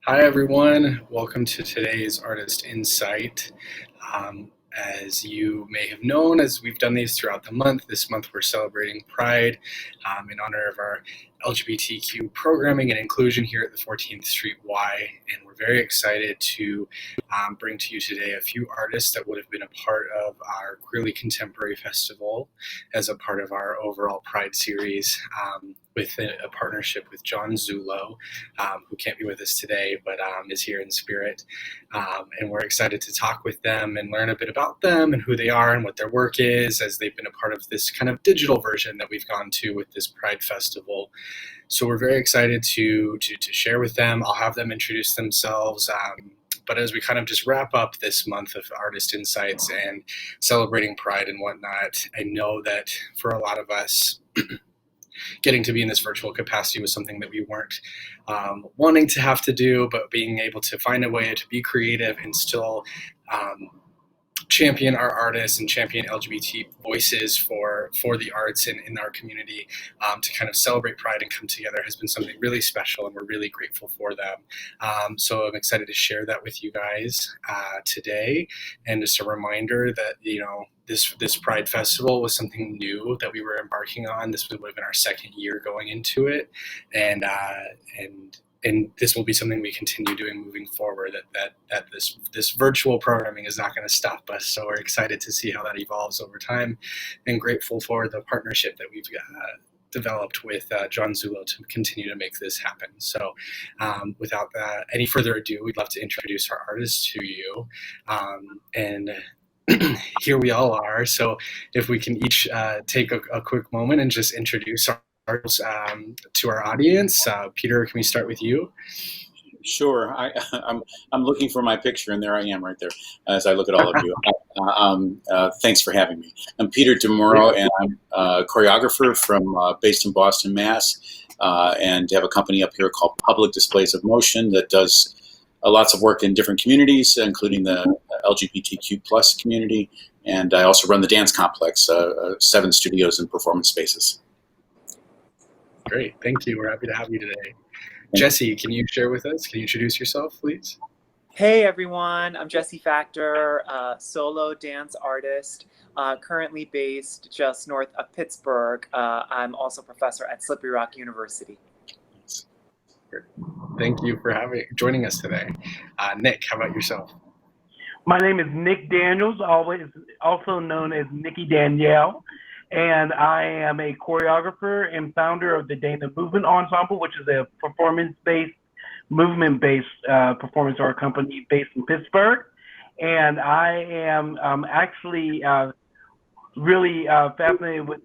Hi, everyone. Welcome to today's Artist Insight. Um, as you may have known, as we've done these throughout the month, this month we're celebrating Pride in honor of our LGBTQ programming and inclusion here at the 14th Street Y. And we're very excited to bring to you today a few artists that would have been a part of our Queerly Contemporary Festival as a part of our overall Pride series with a partnership with John Zullo, who can't be with us today, but is here in spirit. And we're excited to talk with them and learn a bit about them and who they are and what their work is, as they've been a part of this kind of digital version that we've gone to with this Pride Festival. So we're very excited to share with them. I'll have them introduce themselves. But as we kind of just wrap up this month of Artist Insights and celebrating Pride and whatnot, I know that for a lot of us, getting to be in this virtual capacity was something that we weren't wanting to have to do, but being able to find a way to be creative and still champion our artists and champion LGBT voices for the arts in our community, to kind of celebrate Pride and come together has been something really special, and we're really grateful for them. So I'm excited to share that with you guys today. And just a reminder that, this Pride Festival was something new that we were embarking on. This would have been our second year going into it, and this will be something we continue doing moving forward. That this virtual programming is not going to stop us. So we're excited to see how that evolves over time, and grateful for the partnership that we've developed with John Zullo to continue to make this happen. So without any further ado, we'd love to introduce our artists to you, and here we all are. So if we can each take a quick moment and just introduce ourselves to our audience. Peter, can we start with you? Sure. I'm looking for my picture, and there I am right there as I look at all of you. Thanks for having me. I'm Peter DeMuro, and I'm a choreographer based in Boston, Mass, and have a company up here called Public Displays of Motion that does lots of work in different communities, including the LGBTQ plus community. And I also run the Dance Complex, 7 studios and performance spaces. Great. Thank you. We're happy to have you today. Jesse, can you share with us? Can you introduce yourself, please? Hey, everyone. I'm Jesse Factor, solo dance artist, currently based just north of Pittsburgh. I'm also a professor at Slippery Rock University. Thank you for joining us today. Nick, how about yourself? My name is Nick Daniels, also known as Nikki Danielle, and I am a choreographer and founder of the Dana Movement Ensemble, which is a movement-based performance art company based in Pittsburgh. And I am actually really fascinated with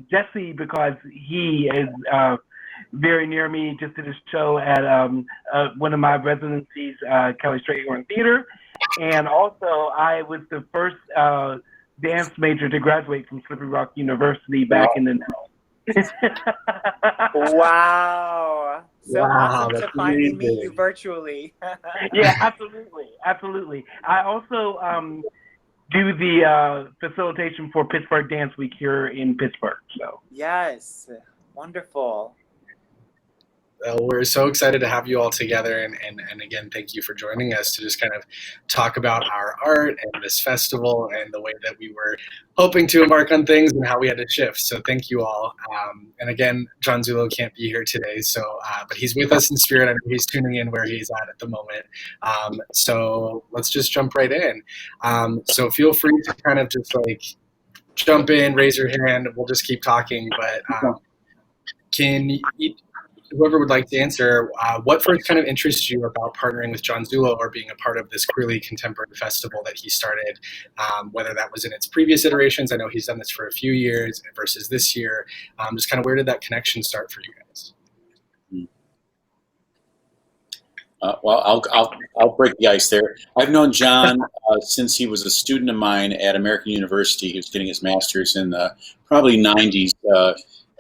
Jesse because he is very near me. Just did a show at one of my residencies, Kelly Strayhorn Theater. And also, I was the first dance major to graduate from Slippery Rock University back in the 90s. Wow. So awesome to finally amazing. meet you virtually. Yeah, absolutely. I also do the facilitation for Pittsburgh Dance Week here in Pittsburgh. So Yes, wonderful. We're so excited to have you all together, and again, thank you for joining us to just kind of talk about our art and this festival and the way that we were hoping to embark on things and how we had to shift. So thank you all. And again, John Zullo can't be here today, but he's with us in spirit. I know he's tuning in where he's at the moment. So let's just jump right in. So feel free to kind of just like jump in, raise your hand, and we'll just keep talking. But whoever would like to answer, what first kind of interested you about partnering with John Zullo or being a part of this Queerly Contemporary Festival that he started, whether that was in its previous iterations? I know he's done this for a few years versus this year. Just kind of where did that connection start for you guys? Well, I'll break the ice there. I've known John since he was a student of mine at American University. He was getting his master's in the probably 90s.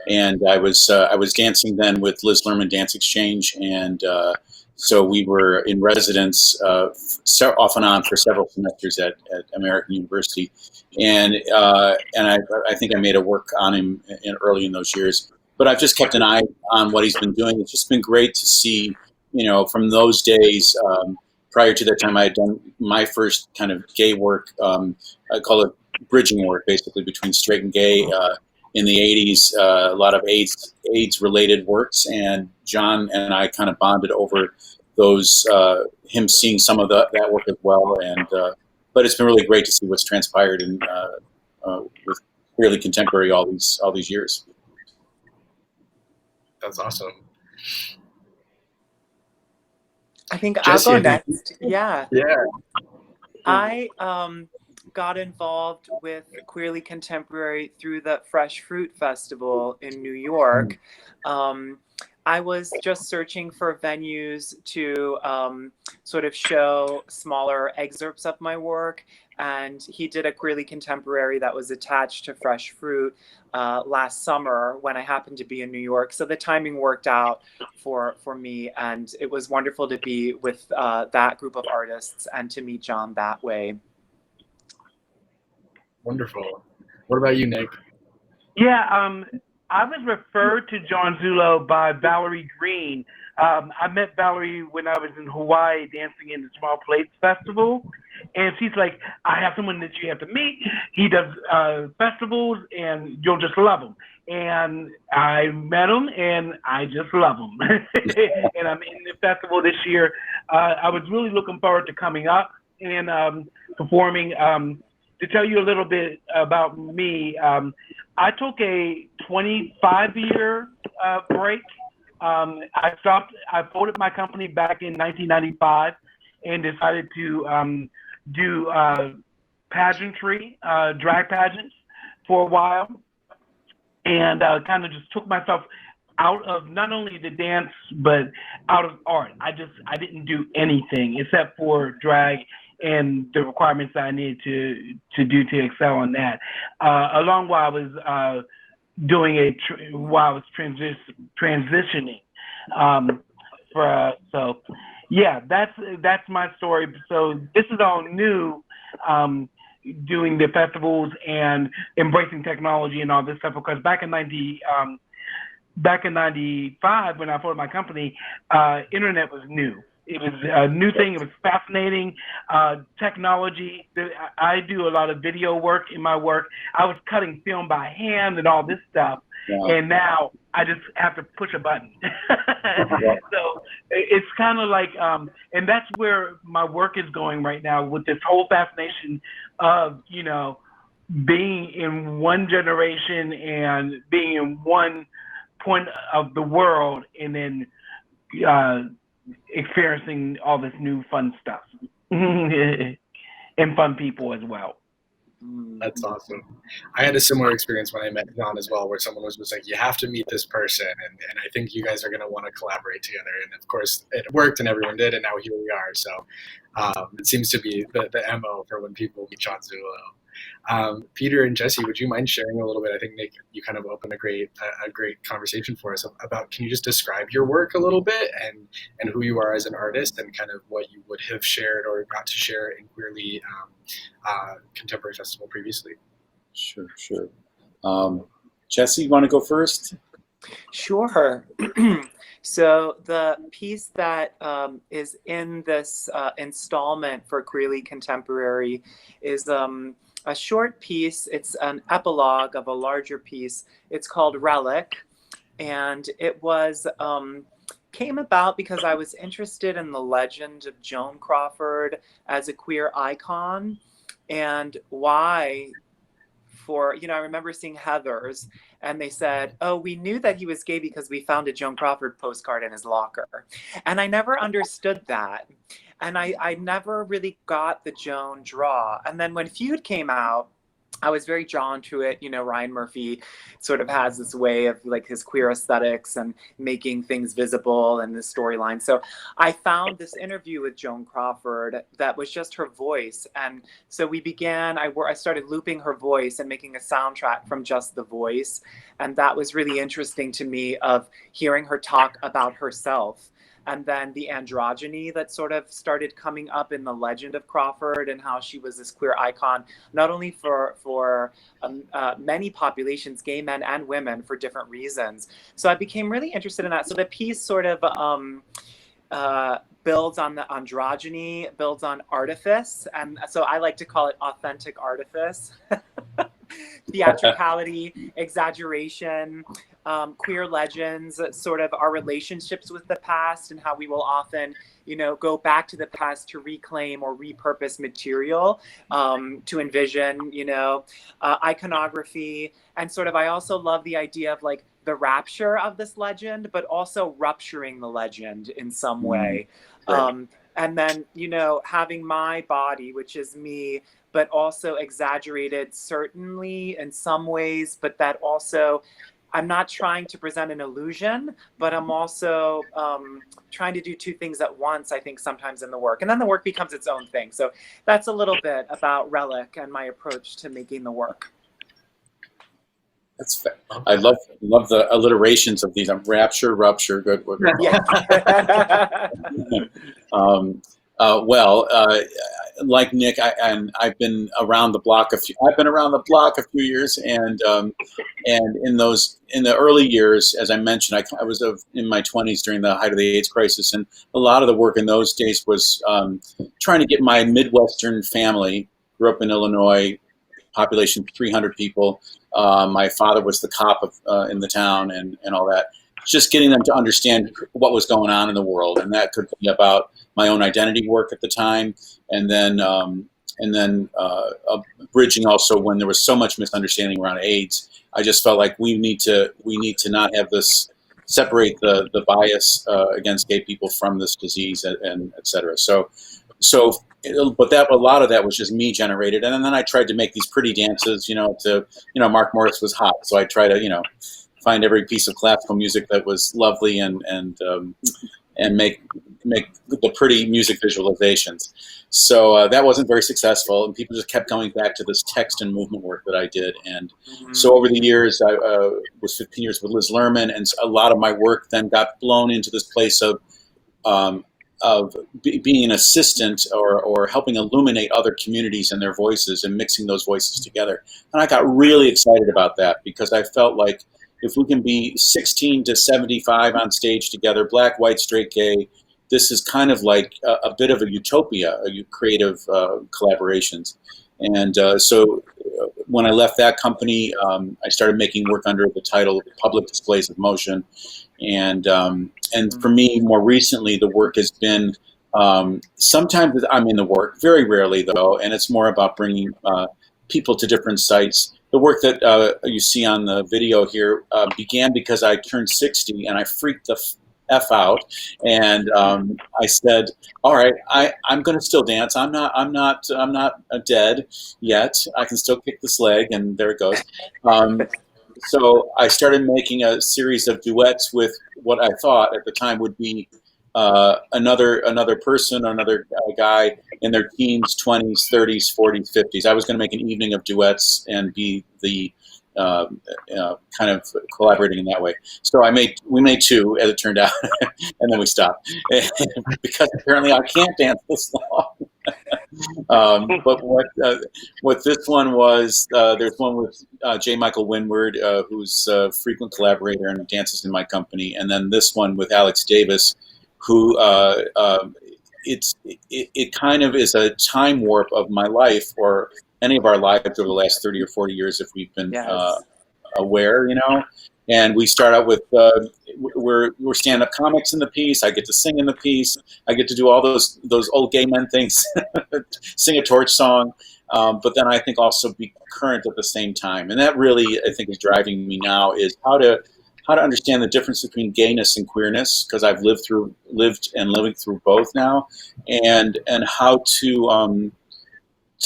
And I was dancing then with Liz Lerman Dance Exchange, and so we were in residence off and on for several semesters at American University, and I think I made a work on him early in those years. But I've just kept an eye on what he's been doing. It's just been great to see from those days, prior to that time, I had done my first kind of gay work. I call it bridging work, basically between straight and gay. In the 80s, a lot of AIDS related works, and John and I kind of bonded over those, him seeing some of that work as well. And but it's been really great to see what's transpired with really contemporary all these years. That's awesome. I think Jesse, I'll go next. Yeah. Yeah. I got involved with Queerly Contemporary through the Fresh Fruit Festival in New York. I was just searching for venues to sort of show smaller excerpts of my work, and he did a Queerly Contemporary that was attached to Fresh Fruit last summer when I happened to be in New York. So the timing worked out for me, and it was wonderful to be with that group of artists and to meet John that way. Wonderful. What about you, Nick? Yeah, I was referred to John Zullo by Valerie Green. I met Valerie when I was in Hawaii dancing in the Small Plates Festival. And she's like, I have someone that you have to meet. He does festivals, and you'll just love him. And I met him, and I just love him. And I'm in the festival this year. I was really looking forward to coming up and performing. To tell you a little bit about me, I took a 25-year break. I folded my company back in 1995 and decided to do pageantry, drag pageants for a while, and kind of just took myself out of not only the dance, but out of art. I didn't do anything except for drag and the requirements that I needed to do to excel on that. Along while I was while I was transitioning. So yeah, that's my story. So this is all new, doing the festivals and embracing technology and all this stuff, because back in 95 when I founded my company, internet was new. It was a new thing. It was fascinating. Technology. I do a lot of video work in my work. I was cutting film by hand and all this stuff. Wow. And now I just have to push a button. So it's kind of like, and that's where my work is going right now, with this whole fascination of, being in one generation and being in one point of the world, and then experiencing all this new fun stuff and fun people as well. That's awesome. I had a similar experience when I met John as well, where someone was just like, you have to meet this person, and I think you guys are going to want to collaborate together. And of course it worked, and everyone did, and now here we are. So it seems to be the MO for when people meet John Zullo. Peter and Jesse, would you mind sharing a little bit? I think, Nick, you kind of opened a great conversation for us about, can you just describe your work a little bit and who you are as an artist, and kind of what you would have shared or got to share in Queerly Contemporary Festival previously? Sure. Jesse, you want to go first? Sure. So the piece that is in this installment for Queerly Contemporary is a short piece. It's an epilogue of a larger piece. It's called Relic, and it was came about because I was interested in the legend of Joan Crawford as a queer icon, and why. I remember seeing Heather's, and they said, oh, we knew that he was gay because we found a Joan Crawford postcard in his locker. And I never understood that. And I never really got the Joan draw. And then when Feud came out, I was very drawn to it. Ryan Murphy sort of has this way of like his queer aesthetics and making things visible and the storyline. So I found this interview with Joan Crawford that was just her voice. And so we began, I started looping her voice and making a soundtrack from just the voice. And that was really interesting to me, of hearing her talk about herself. And then the androgyny that sort of started coming up in the legend of Crawford, and how she was this queer icon, not only for many populations, gay men and women, for different reasons. So I became really interested in that. So the piece sort of builds on the androgyny, builds on artifice. And so I like to call it authentic artifice. Theatricality, exaggeration, queer legends, sort of our relationships with the past, and how we will often, go back to the past to reclaim or repurpose material, to envision, iconography. And sort of, I also love the idea of like the rapture of this legend, but also rupturing the legend in some way. Right. And then, having my body, which is me, but also exaggerated, certainly in some ways, but that also, I'm not trying to present an illusion, but I'm also trying to do two things at once, I think, sometimes in the work. And then the work becomes its own thing. So that's a little bit about Relic and my approach to making the work. That's fair. I love the alliterations of these. Rapture, rupture, good. Yeah. Like Nick, I've been around the block a few years, and in the early years, as I mentioned, I was in my 20s during the height of the AIDS crisis, and a lot of the work in those days was trying to get my Midwestern family. Grew up in Illinois, population 300 people. My father was the cop in the town, and all that. Just getting them to understand what was going on in the world, and that could be about my own identity work at the time, and then bridging also when there was so much misunderstanding around AIDS. I just felt like we need to not have this, separate the bias against gay people from this disease, and et cetera. But a lot of that was just me generated, and then I tried to make these pretty dances, Mark Morris was hot, so I try to, find every piece of classical music that was lovely and make the pretty music visualizations. So that wasn't very successful, and people just kept going back to this text and movement work that I did. And so over the years, I was 15 years with Liz Lerman, and a lot of my work then got blown into this place of being an assistant or helping illuminate other communities and their voices and mixing those voices together. And I got really excited about that, because I felt like if we can be 16 to 75 on stage together, black, white, straight, gay, this is kind of like a bit of a utopia, creative collaborations. And so when I left that company, I started making work under the title Public Displays of Motion. And for me, more recently, the work has been, sometimes I'm in the work, very rarely though, and it's more about bringing people to different sites. The work that you see on the video here began because I turned 60 and I freaked the F out, and I said, "All right, I'm going to still dance. I'm not dead yet. I can still kick this leg," and there it goes. So I started making a series of duets with what I thought at the time would be another person, another guy in their teens, 20s, 30s, 40s, 50s. I was going to make an evening of duets and be the kind of collaborating in that way. So we made two, as it turned out, and then we stopped because apparently I can't dance this long. But what this one was, there's one with J. Michael Winward, who's a frequent collaborator and dances in my company, and then this one with Alex Davis, who it kind of is a time warp of my life, or any of our lives over the last 30 or 40 years, if we've been aware, And we start out with we're stand-up comics in the piece. I get to sing in the piece. I get to do all those old gay men things, sing a torch song, but then I think also be current at the same time. And that really, I think, is driving me now, is how to understand the difference between gayness and queerness, because I've lived and living through both now, and how to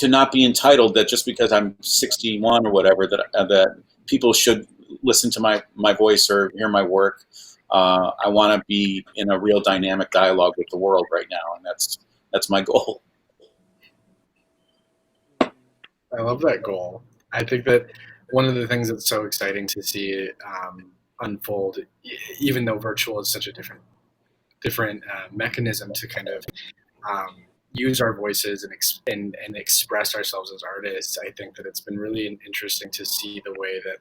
not be entitled that just because I'm 61 or whatever that people should listen to my voice or hear my work. I want to be in a real dynamic dialogue with the world right now, and that's my goal. I love that goal. I think that one of the things that's so exciting to see it unfold, even though virtual is such a different mechanism to kind of use our voices and express ourselves as artists. I think that it's been really interesting to see the way that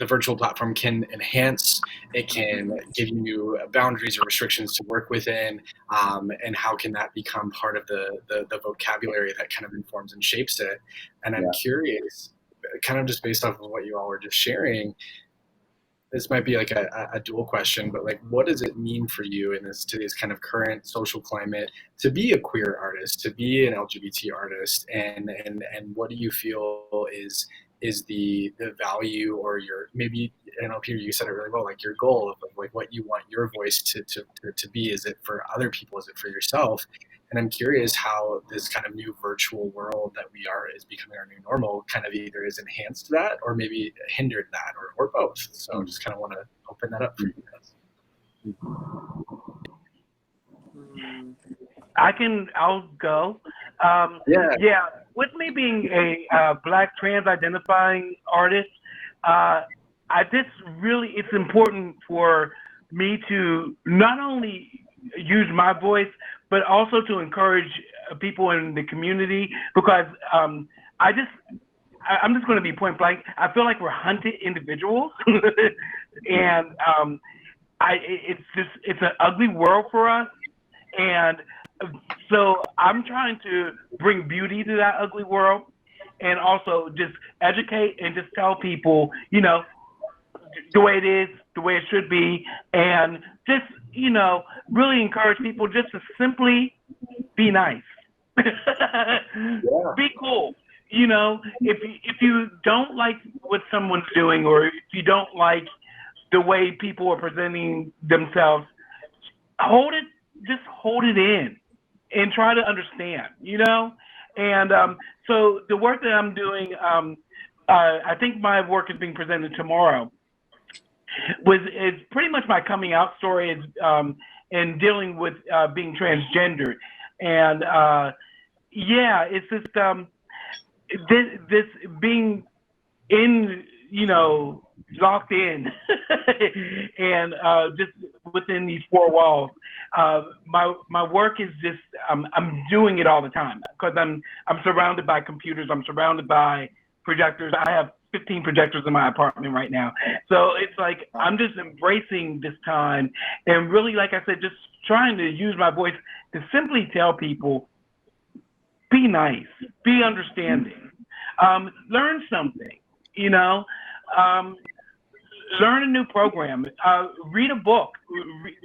the virtual platform can enhance, it can give you boundaries or restrictions to work within, and how can that become part of the vocabulary that kind of informs and shapes it. And I'm curious, kind of just based off of what you all were just sharing, this might be like a dual question, but like, what does it mean for you in today's kind of current social climate to be a queer artist, to be an LGBT artist, and what do you feel is the value, or your, maybe, I know, Peter, you said it really well, like your goal of like what you want your voice to be. Is it for other people? Is it for yourself? And I'm curious how this kind of new virtual world that we are is becoming our new normal kind of either has enhanced that or maybe hindered that, or both. So just kind of want to open that up for you guys. I'll go. Yeah. Yeah, with me being a Black trans identifying artist, it's important for me to not only use my voice, but also to encourage people in the community, because I'm just going to be point blank. I feel like we're hunted individuals, and it's an ugly world for us, and so I'm trying to bring beauty to that ugly world, and also just educate and just tell people, the way it is, the way it should be, and just, really encourage people just to simply be nice. Be cool. If you don't like what someone's doing, or if you don't like the way people are presenting themselves, just hold it in and try to understand, And so the work that I'm doing, I think my work is being presented tomorrow, is pretty much my coming out story, in dealing with being transgendered. And it's just this being in, locked in and just within these four walls. My work is just, I'm doing it all the time, because I'm surrounded by computers, I'm surrounded by projectors. I have 15 projectors in my apartment right now. So it's like, I'm just embracing this time, and really, like I said, just trying to use my voice to simply tell people, be nice, be understanding, learn something, learn a new program, read a book,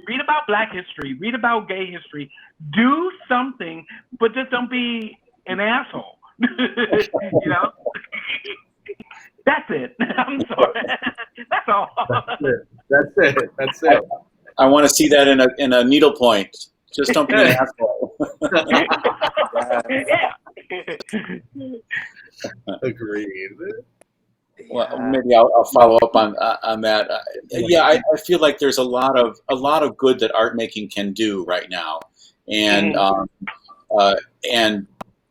read about Black history, read about gay history, do something, but just don't be an asshole. That's it. I'm sorry. That's all. That's it. I want to see that in a needlepoint. Just don't be an asshole. Yeah. Agreed. Well, maybe I'll follow up on that. I feel like there's a lot of good that art making can do right now, and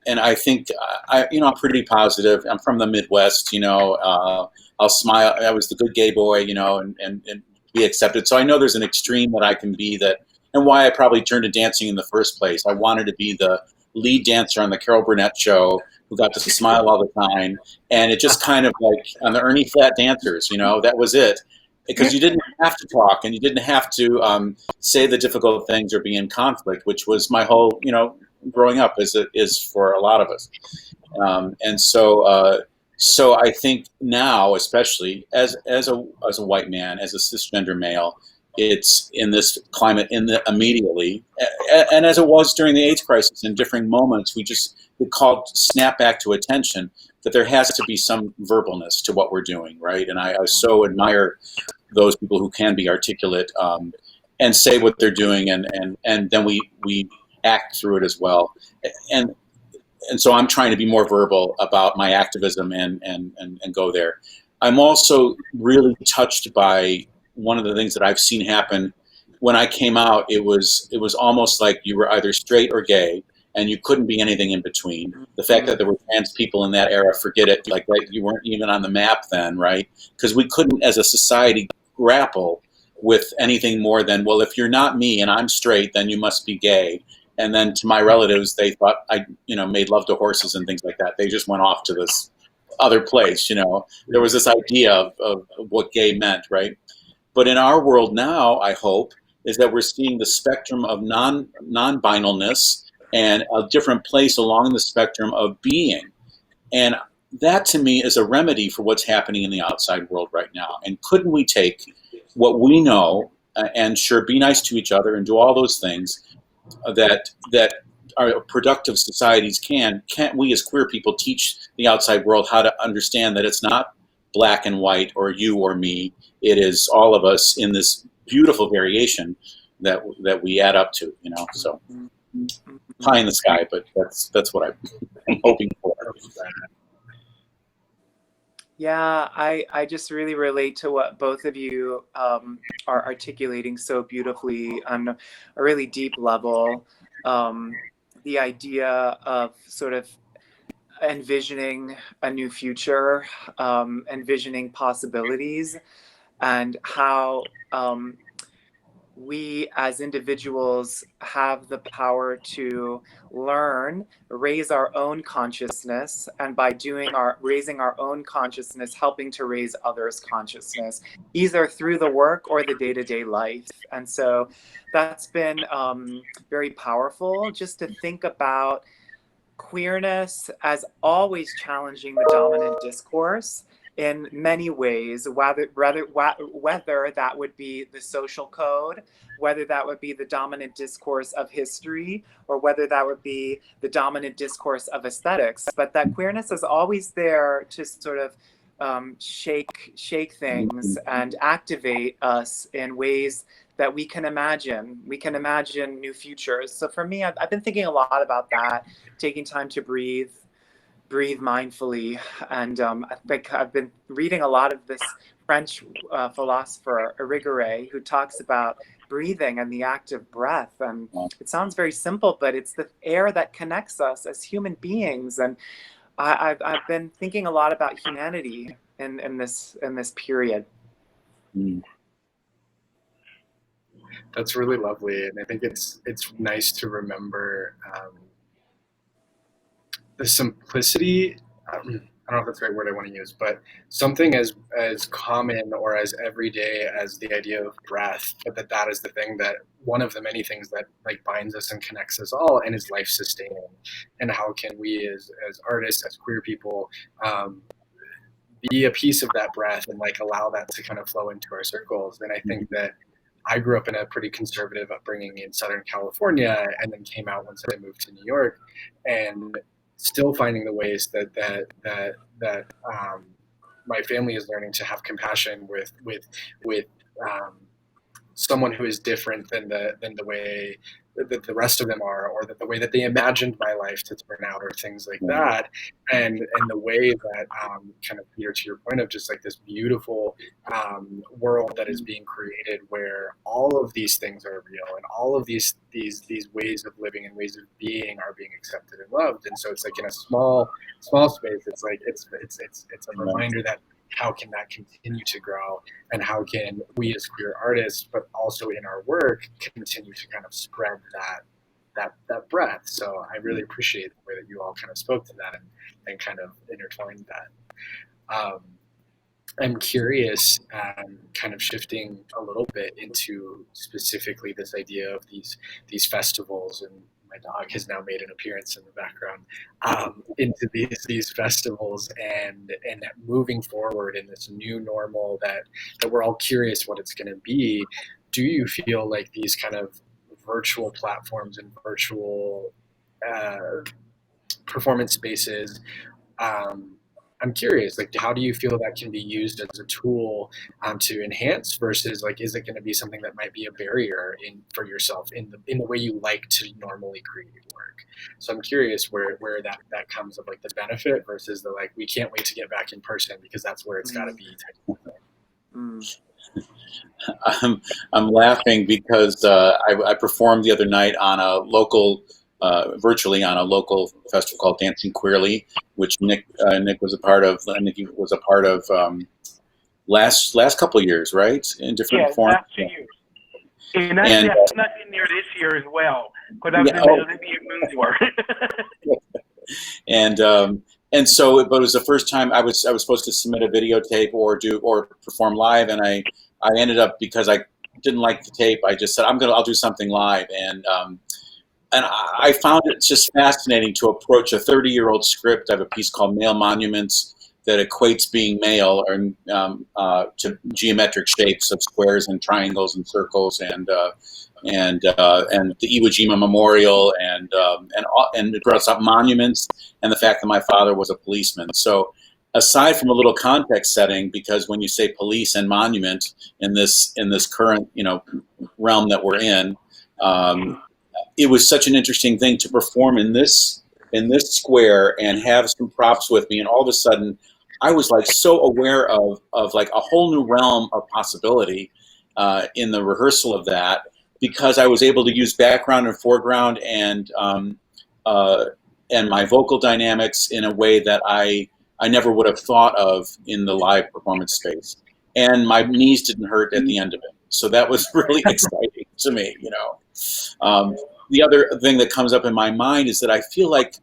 and I think I'm pretty positive. I'm from the Midwest, I'll smile. I was the good gay boy, and be accepted. So I know there's an extreme that I can be, and why I probably turned to dancing in the first place. I wanted to be the lead dancer on the Carol Burnett show, who got to smile all the time, and it just kind of like on the Ernie Flatt Dancers, that was it, because you didn't have to talk and you didn't have to say the difficult things or be in conflict, which was my whole, growing up, as it is for a lot of us, and so I think now, especially as a white man, as a cisgender male, it's in this climate immediately, and as it was during the AIDS crisis, in different moments, we called snap back to attention that there has to be some verbalness to what we're doing, right? And I so admire those people who can be articulate and say what they're doing, and then we act through it as well. And so I'm trying to be more verbal about my activism and go there. I'm also really touched by one of the things that I've seen happen. When I came out, it was almost like you were either straight or gay, and you couldn't be anything in between. The fact that there were trans people in that era, forget it. Like that, you weren't even on the map then, right? Because we couldn't, as a society, grapple with anything more than, well, if you're not me and I'm straight, then you must be gay. And then to my relatives, they thought I, made love to horses and things like that. They just went off to this other place. There was this idea of what gay meant, right? But in our world now, I hope, is that we're seeing the spectrum of non-binalness and a different place along the spectrum of being. And that to me is a remedy for what's happening in the outside world right now. And couldn't we take what we know and sure be nice to each other and do all those things that our productive societies can't we as queer people teach the outside world how to understand that it's not black and white or you or me. It is all of us in this beautiful variation that we add up to, so pie in the sky, but that's what I'm hoping for. Yeah, I just really relate to what both of you are articulating so beautifully on a really deep level. The idea of sort of envisioning a new future, envisioning possibilities, and how we as individuals have the power to learn, raise our own consciousness, and by raising our own consciousness, helping to raise others' consciousness, either through the work or the day-to-day life. And so that's been very powerful, just to think about queerness as always challenging the dominant discourse in many ways, whether that would be the social code, whether that would be the dominant discourse of history, or whether that would be the dominant discourse of aesthetics. But that queerness is always there to sort of shake things and activate us in ways that we can imagine. We can imagine new futures. So for me, I've been thinking a lot about that, taking time to breathe mindfully. And I think I've been reading a lot of this French philosopher Irigaray, who talks about breathing and the act of breath. And it sounds very simple, but it's the air that connects us as human beings. And I've been thinking a lot about humanity in this period. That's really lovely, and I think it's nice to remember the simplicity. I don't know if that's the right word I want to use, but something as common or as everyday as the idea of breath, but that is the thing, that one of the many things that like binds us and connects us all and is life sustaining. And how can we as artists, as queer people, be a piece of that breath and like allow that to kind of flow into our circles. And I think that I grew up in a pretty conservative upbringing in Southern California, and then came out once I moved to New York, and still finding the ways that my family is learning to have compassion with someone who is different than the way that the rest of them are, or that the way that they imagined my life to turn out, or things like that. And the way that kind of, Peter, to your point of just like this beautiful world that is being created, where all of these things are real, and all of these ways of living and ways of being are being accepted and loved. And so it's like in a small space, it's like it's a reminder that how can that continue to grow, and how can we as queer artists, but also in our work, continue to kind of spread that breath. So I really appreciate the way that you all kind of spoke to that and kind of intertwined that. I'm curious, kind of shifting a little bit into specifically this idea of these festivals, and my dog has now made an appearance in the background, into these festivals and moving forward in this new normal that we're all curious what it's going to be. Do you feel like these kind of virtual platforms and virtual performance spaces, I'm curious, like, how do you feel that can be used as a tool to enhance, versus like, is it going to be something that might be a barrier for yourself in the way you like to normally create work? So I'm curious where that comes of like the benefit versus the like, we can't wait to get back in person because that's where it's got to be type of thing. I'm laughing because I performed the other night on a local, virtually on a local festival called Dancing Queerly, which Nick was a part of. Nick was a part of last couple of years, right? In different forms. Last 2 years. And actually, I snuck in there this year as well, because I was in the Olympic Moon Tour. and so, but it was the first time I was supposed to submit a videotape or perform live, and I ended up, because I didn't like the tape, I just said I'll do something live, and I found it just fascinating to approach a 30-year-old script. I have a piece called Male Monuments that equates being male to geometric shapes of squares and triangles and circles, and the Iwo Jima Memorial, and it brought up monuments and the fact that my father was a policeman. So aside from a little context setting, because when you say police and monument in this current realm that we're in, it was such an interesting thing to perform in this square and have some props with me, and all of a sudden I was like so aware of like a whole new realm of possibility in the rehearsal of that, because I was able to use background and foreground and my vocal dynamics in a way that I never would have thought of in the live performance space, and my knees didn't hurt at the end of it. So that was really exciting to me, The other thing that comes up in my mind is that I feel like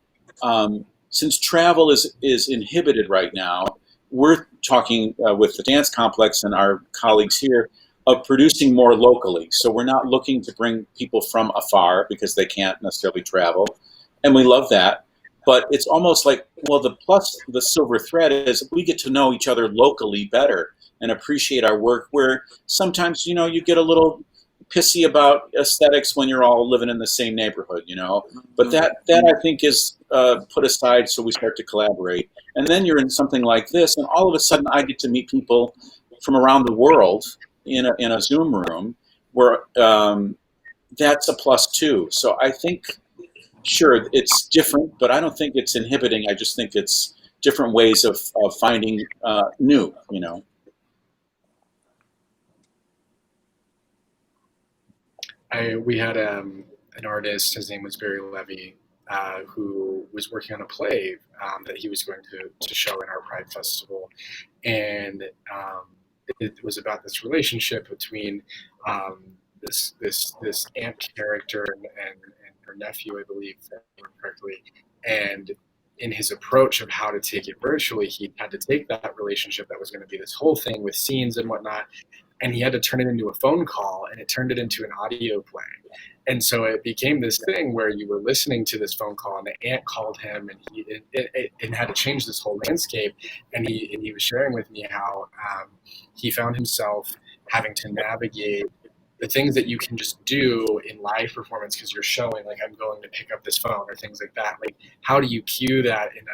since travel is inhibited right now, we're talking with the Dance Complex and our colleagues here of producing more locally. So we're not looking to bring people from afar because they can't necessarily travel, and we love that. But it's almost like, well, the silver thread is we get to know each other locally better and appreciate our work, where sometimes, you get a little pissy about aesthetics when you're all living in the same neighborhood, But that I think is put aside, so we start to collaborate. And then you're in something like this, and all of a sudden I get to meet people from around the world in a Zoom room, where that's a plus too. So I think, sure, it's different, but I don't think it's inhibiting. I just think it's different ways of finding new, We had an artist, his name was Barry Levy, who was working on a play that he was going to show in our Pride Festival. And it was about this relationship between this aunt character and her nephew, I believe, if I remember correctly. And in his approach of how to take it virtually, he had to take that relationship that was going to be this whole thing with scenes and whatnot, and he had to turn it into a phone call, and it turned it into an audio play. And so it became this thing where you were listening to this phone call, and the aunt called him, and it had to change this whole landscape. And he was sharing with me how he found himself having to navigate the things that you can just do in live performance because you're showing, like, I'm going to pick up this phone or things like that. Like, how do you cue that in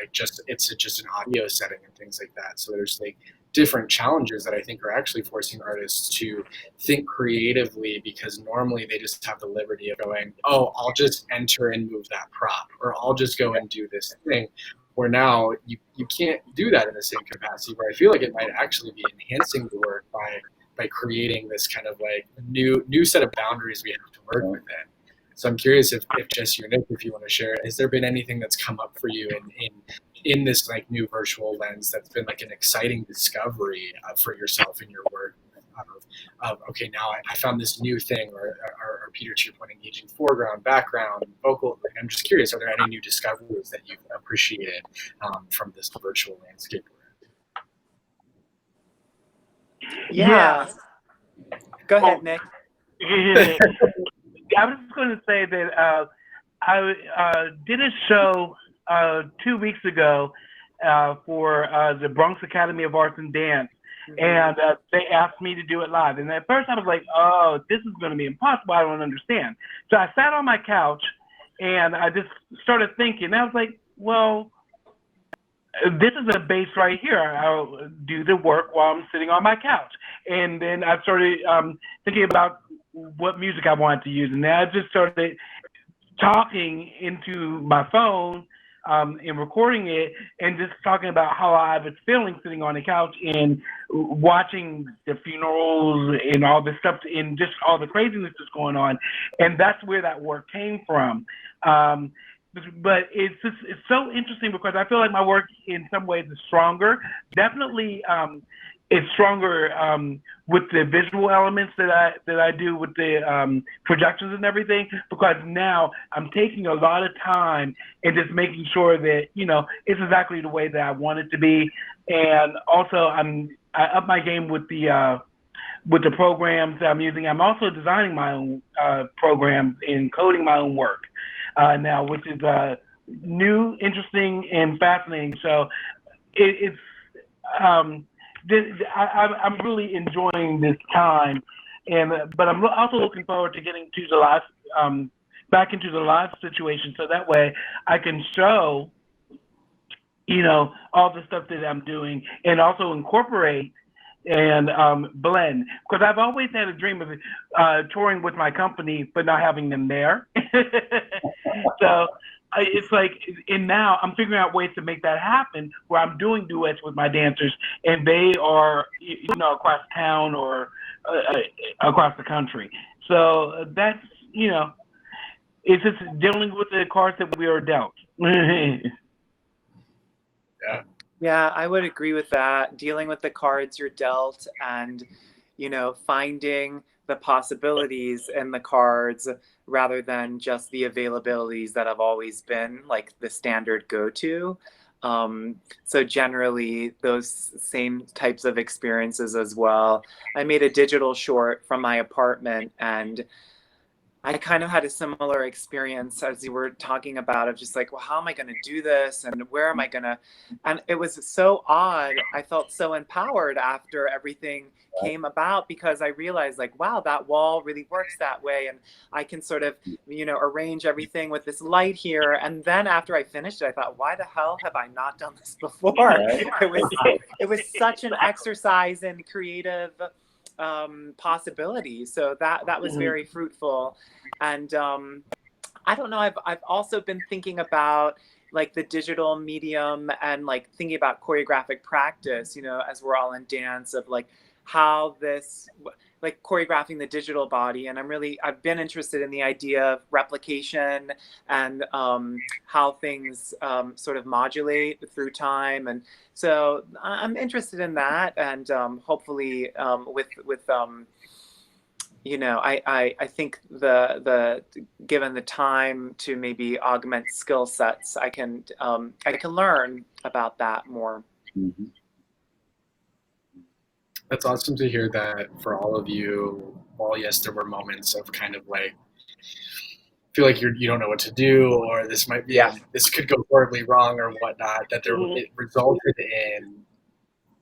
it's just an audio setting and things like that? So there's like different challenges that I think are actually forcing artists to think creatively, because normally they just have the liberty of going, oh, I'll just enter and move that prop, or I'll just go and do this thing. Where now you can't do that in the same capacity, where I feel like it might actually be enhancing the work by creating this kind of like new set of boundaries we have to work within. So I'm curious if Jesse or Nick, if you want to share, has there been anything that's come up for you in this like new virtual lens that's been like an exciting discovery for yourself in your work of okay, now I found this new thing, or Peter, to your point, engaging foreground, background, vocal. Like, I'm just curious, are there any new discoveries that you've appreciated from this virtual landscape? Yeah. Go ahead, Nick. I was just going to say that I did a show 2 weeks ago for the Bronx Academy of Arts and Dance, and they asked me to do it live. And at first I was like, oh, this is going to be impossible. I don't understand. So I sat on my couch and I just started thinking. I was like, well, this is a base right here. I'll do the work while I'm sitting on my couch. And then I started thinking about what music I wanted to use. And then I just started talking into my phone and recording it, and just talking about how I was feeling sitting on the couch and watching the funerals and all this stuff and just all the craziness that's going on. And that's where that work came from. But it's so interesting because I feel like my work in some ways is stronger. Definitely it's stronger with the visual elements that I do with the projections and everything, because now I'm taking a lot of time and just making sure that it's exactly the way that I want it to be. And also I up my game with the programs that I'm using. I'm also designing my own programs and coding my own work now, which is new, interesting, and fascinating. So it's I'm really enjoying this time, but I'm also looking forward to getting to the live, back into the live situation, so that way I can show, all the stuff that I'm doing, and also incorporate and blend. Because I've always had a dream of touring with my company, but not having them there. So it's like, and now I'm figuring out ways to make that happen, where I'm doing duets with my dancers, and they are, across town or across the country. So that's, it's just dealing with the cards that we are dealt. Yeah, I would agree with that. Dealing with the cards you're dealt, and finding the possibilities in the cards rather than just the availabilities that have always been like the standard go-to. So generally those same types of experiences as well. I made a digital short from my apartment, and I kind of had a similar experience as you were talking about, of just like, well, how am I going to do this? And where am I going to? And it was so odd. I felt so empowered after everything came about, because I realized, like, wow, that wall really works that way. And I can sort of, arrange everything with this light here. And then after I finished it, I thought, why the hell have I not done this before? It was such an exercise in creative possibility. So that was very fruitful. And I don't know, I've also been thinking about like the digital medium, and like thinking about choreographic practice, as we're all in dance, of like how this, like choreographing the digital body. And I've been interested in the idea of replication, and how things sort of modulate through time. And so I'm interested in that. And hopefully I think the given the time to maybe augment skill sets, I can learn about that more. Mm-hmm. That's awesome to hear that for all of you. Well, yes, there were moments of kind of like, feel like you don't know what to do, or this might be, this could go horribly wrong or whatnot, that it resulted in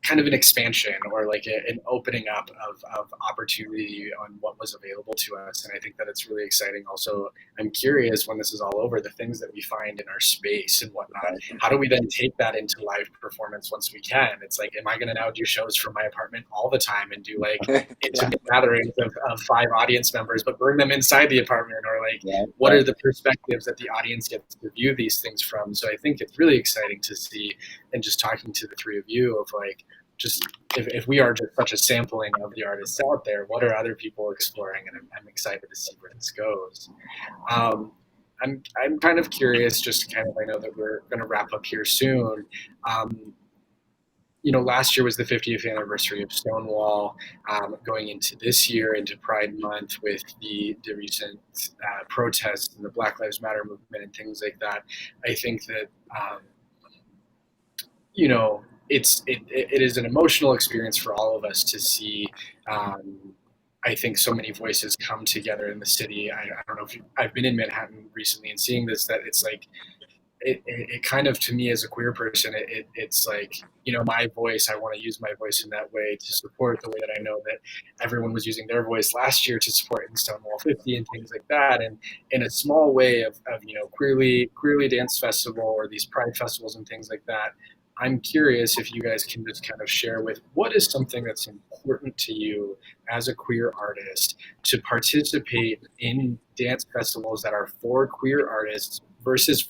kind of an expansion, or like an opening up of opportunity on what was available to us. And I think that it's really exciting. Also, I'm curious, when this is all over, the things that we find in our space and whatnot, how do we then take that into live performance once we can? It's like, am I going to now do shows from my apartment all the time and do like intimate gatherings of 5 audience members, but bring them inside the apartment? Or like, what are the perspectives that the audience gets to view these things from? So I think it's really exciting to see, and just talking to the 3 of you, of like, just if we are just such a sampling of the artists out there, what are other people exploring? And I'm excited to see where this goes. I'm kind of curious, just kind of, I know that we're going to wrap up here soon. Last year was the 50th anniversary of Stonewall. Going into this year, into Pride Month, with the recent protests and the Black Lives Matter movement and things like that, I think that it is an emotional experience for all of us to see. I think so many voices come together in the city. I don't know if I've been in Manhattan recently and seeing this, that it's like, it kind of, to me as a queer person, it's like, my voice, I want to use my voice in that way to support the way that I know that everyone was using their voice last year to support in Stonewall 50 and things like that. And in a small way of queerly dance festival, or these pride festivals and things like that, I'm curious if you guys can just kind of share with, what is something that's important to you as a queer artist to participate in dance festivals that are for queer artists versus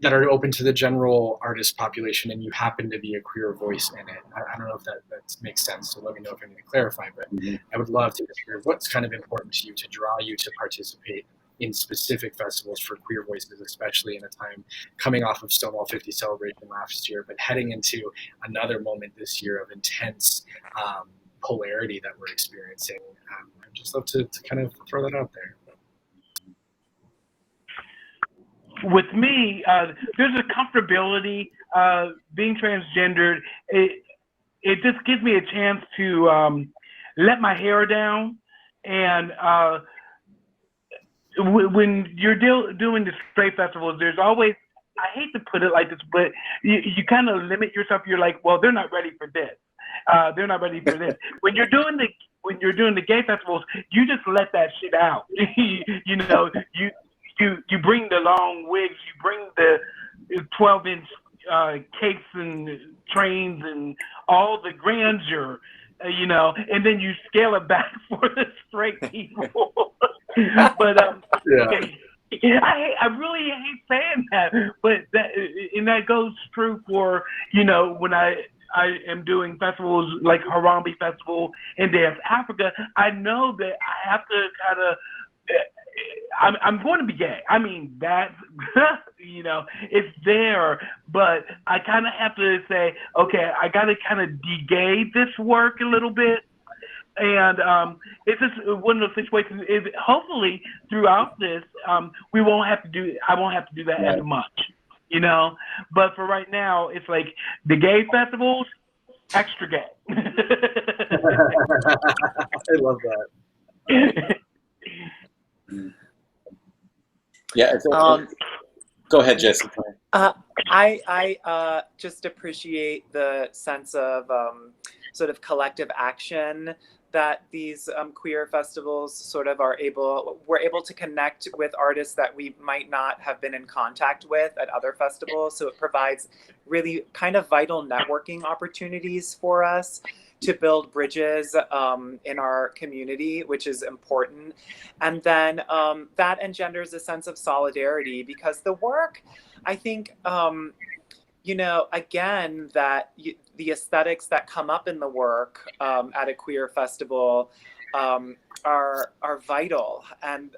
that are open to the general artist population, and you happen to be a queer voice in it. I don't know if that makes sense, so let me know if I need to clarify, but I would love to just hear what's kind of important to you to draw you to participate in specific festivals for queer voices, especially in a time coming off of Stonewall 50 celebration last year, but heading into another moment this year of intense polarity that we're experiencing. I'd just love to kind of throw that out there. With me, there's a comfortability. Being transgendered, it just gives me a chance to let my hair down. And when you're doing the straight festivals, there's always, I hate to put it like this, but you kind of limit yourself. You're like, well, they're not ready for this. They're not ready for this. When you're doing the gay festivals, you just let that shit out. You know, you bring the long wigs, you bring the 12-inch capes and trains and all the grandeur, you know, and then you scale it back for the straight people. But yeah, I really hate saying that, but that goes true for, you know, when I am doing festivals like Harambee Festival in Dance Africa. I know that I have to kind of, I'm going to be gay. I mean, that's, you know, it's there, but I kind of have to say, okay, I got to kind of de-gay this work a little bit. And it's just one of those situations. Hopefully, throughout this, I won't have to do that as much, you know. But for right now, it's like the gay festivals, extra gay. I love that. Yeah. Go ahead, Jesse. I just appreciate the sense of sort of collective action that these queer festivals sort of we're able to connect with artists that we might not have been in contact with at other festivals. So it provides really kind of vital networking opportunities for us to build bridges in our community, which is important. And then that engenders a sense of solidarity, because the work, I think, you know, again, that the aesthetics that come up in the work at a queer festival are vital, and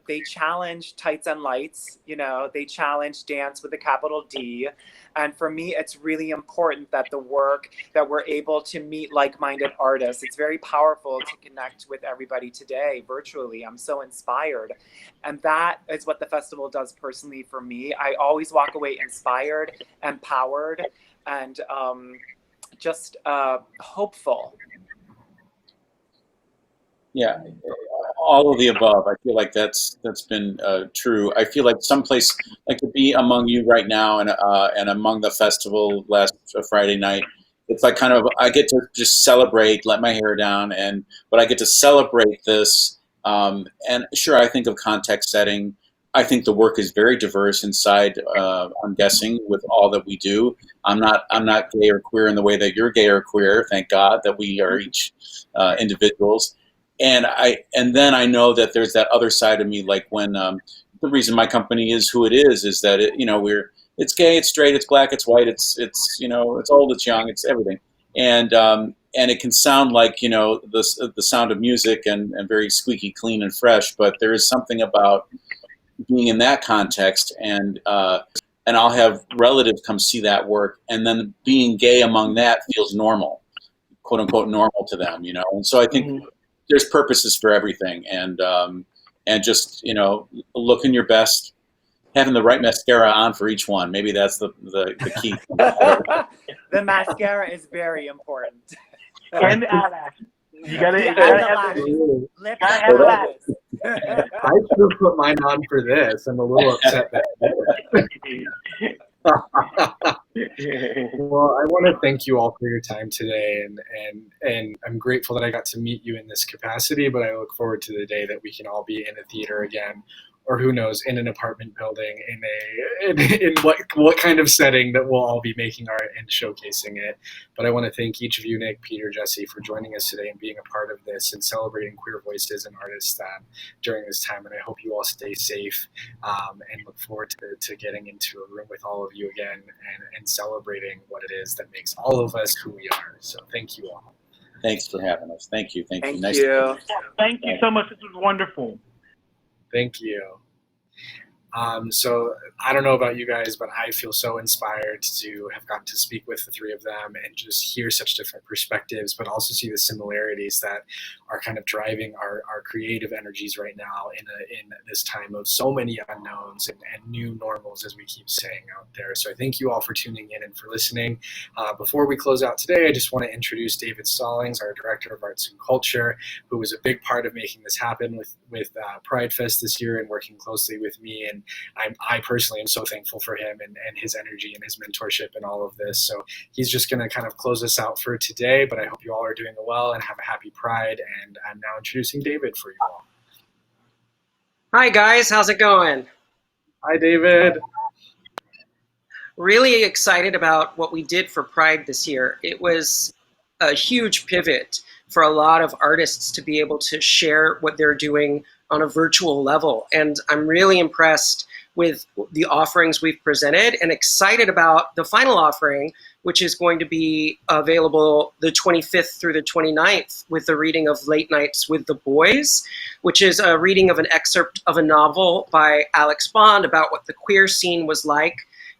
they challenge tights and lights, you know, they challenge dance with a capital D. And for me, it's really important that the work, that we're able to meet like-minded artists. It's very powerful to connect with everybody today virtually. I'm so inspired. And that is what the festival does personally for me. I always walk away inspired, empowered, and just hopeful. Yeah, all of the above. I feel like that's been true. I feel like someplace like to be among you right now, and among the festival last Friday night. It's like kind of I get to just celebrate, let my hair down, but I get to celebrate this. And sure, I think of context setting. I think the work is very diverse inside. I'm guessing with all that we do. I'm not gay or queer in the way that you're gay or queer. Thank God that we are each individuals. And then I know that there's that other side of me, like when the reason my company is who it is that it, you know, it's gay, it's straight, it's black, it's white, it's you know, it's old, it's young, it's everything, and it can sound like, you know, the sound of music and very squeaky clean and fresh, but there is something about being in that context, and I'll have relatives come see that work, and then being gay among that feels normal, quote unquote normal to them, you know, and so I think. There's purposes for everything, and just, you know, looking your best, having the right mascara on for each one. Maybe that's the key. The mascara is very important. And eyelashes. You gotta have the lip eyelashes. I should have put mine on for this. I'm a little upset that. Well, I want to thank you all for your time today, and I'm grateful that I got to meet you in this capacity, but I look forward to the day that we can all be in a theater again, or who knows, in an apartment building, in what kind of setting that we'll all be making art and showcasing it. But I want to thank each of you, Nick, Peter, Jesse, for joining us today and being a part of this and celebrating queer voices and artists during this time. And I hope you all stay safe, and look forward to getting into a room with all of you again and celebrating what it is that makes all of us who we are. So thank you all. Thanks for having us. Thank you. Thank Nice you. Thank you so much. This was wonderful. Thank you. So I don't know about you guys, but I feel so inspired to have gotten to speak with the three of them and just hear such different perspectives, but also see the similarities that are kind of driving our creative energies right now in this time of so many unknowns and new normals, as we keep saying out there. So I thank you all for tuning in and for listening. Before we close out today, I just want to introduce David Stallings, our Director of Arts and Culture, who was a big part of making this happen with Pride Fest this year and working closely with me. And I personally am so thankful for him and his energy and his mentorship and all of this. So he's just going to kind of close us out for today, but I hope you all are doing well and have a happy Pride. And I'm now introducing David for you all. Hi guys, how's it going? Hi, David. Really excited about what we did for Pride this year. It was a huge pivot for a lot of artists to be able to share what they're doing on a virtual level. And I'm really impressed with the offerings we've presented and excited about the final offering, which is going to be available the 25th through the 29th with the reading of Late Nights with the Boys, which is a reading of an excerpt of a novel by Alex Bond about what the queer scene was like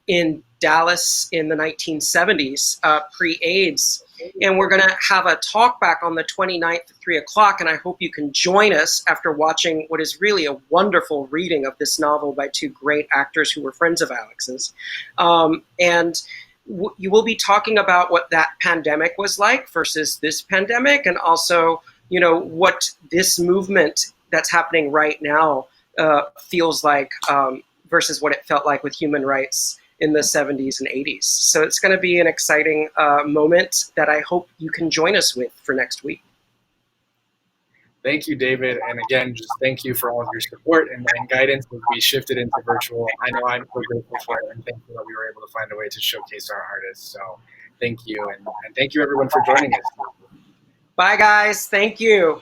in Dallas in the 1970s, pre-AIDS. And we're going to have a talk back on the 29th at 3 o'clock, and I hope you can join us after watching what is really a wonderful reading of this novel by two great actors who were friends of Alex's. You will be talking about what that pandemic was like versus this pandemic, and also, you know, what this movement that's happening right now feels like versus what it felt like with human rights in the 70s and 80s. So it's going to be an exciting moment that I hope you can join us with for next week. Thank you, David. And again, just thank you for all of your support and guidance as we shifted into virtual. I know I'm so grateful for it and thankful that we were able to find a way to showcase our artists. So thank you. And thank you, everyone, for joining us. Bye, guys. Thank you.